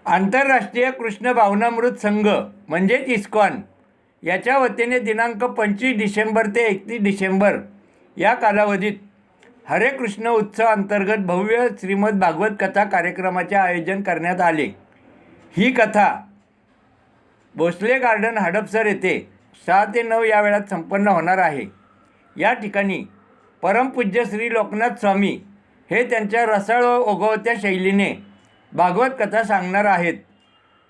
आंतरराष्ट्रीय कृष्ण भावनामृत संघ म्हणजेच इस्कॉन याच्या वतीने दिनांक 25 डिसेंबर ते 31 डिसेंबर या कालावधीत हरे कृष्ण उत्सव अंतर्गत भव्य श्रीमद भागवत कथा कार्यक्रमाचे आयोजन करण्यात आले। ही कथा भोसले गार्डन हडपसर येथे 6 ते 9 या वेळात संपन्न होणार आहे। या ठिकाणी परमपूज्य श्री लोकनाथ स्वामी हे त्यांच्या रसाळ व ओघवत्या शैलीने भागवत कथा सांगणार आहेत।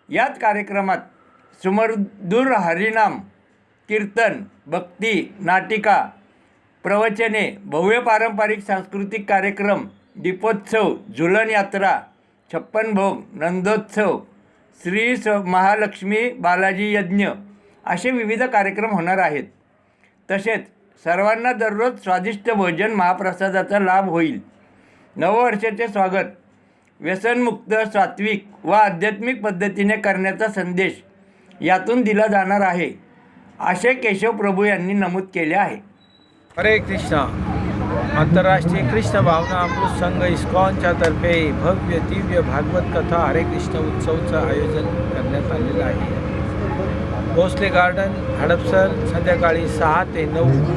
याच कार्यक्रमात सुमधुर हरिनाम, कीर्तन, भक्ती, नाटिका, प्रवचने, भव्य पारंपरिक सांस्कृतिक कार्यक्रम, दीपोत्सव, झुलन यात्रा, 56 भोग, नंदोत्सव, श्री महालक्ष्मी बालाजी यज्ञ असे विविध कार्यक्रम होणार आहेत। तसेच सर्वांना दररोज स्वादिष्ट भोजन महाप्रसादाचा लाभ होईल। नववर्षाचे स्वागत व्यसनमुक्त, सात्विक व आध्यात्मिक पद्धतीने करण्याचा संदेश यातून दिला जाणार आहे, असे केशव प्रभू यांनी नमूद केले आहे। हरे कृष्णा। आंतरराष्ट्रीय कृष्ण भावना अमृत संघ इस्कॉनच्या तर्फे भव्य दिव्य भागवत कथा हरे कृष्ण उत्सवचं आयोजन करण्यात आलेलं आहे। भोसले गार्डन हडपसर संध्याकाळी 6 ते 9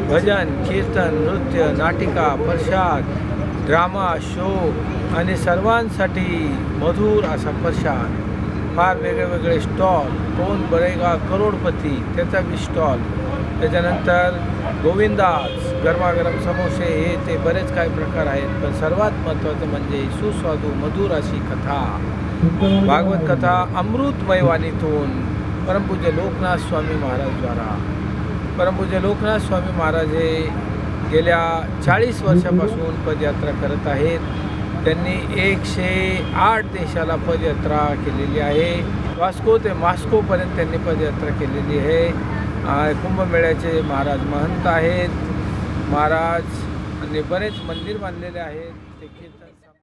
भजन, कीर्तन, नृत्य, नाटिका, प्रसाद, ड्रामा, शो आणि सर्वांसाठी मधुर असा प्रसाद। फार वेगळे स्टॉल, कोण बनेगा करोडपती त्याचा बी स्टॉल, त्याच्यानंतर गोविंदास, गरमागरम समोसे, हे ते बरेच काही प्रकार आहेत। पण सर्वात महत्त्वाचं म्हणजे सुस्वादू मधुर अशी कथा, भागवत कथा अमृतमय वाणीतून परमपूज्य लोकनाथ स्वामी महाराजद्वारा। परमपूज्य लोकनाथ स्वामी महाराज हे गेल्या 40 वर्षापासून पदयात्रा करत आहेत। त्यांनी 108 देशाला पदयात्रा केलेली आहे। वास्को ते मॉस्कोपर्यंत त्यांनी पदयात्रा केलेली आहे। कुंभमेळ्याचे महाराज महंत आहेत। महाराज आणि बरेच मंदिर बांधलेले आहेत। ते कीर्तन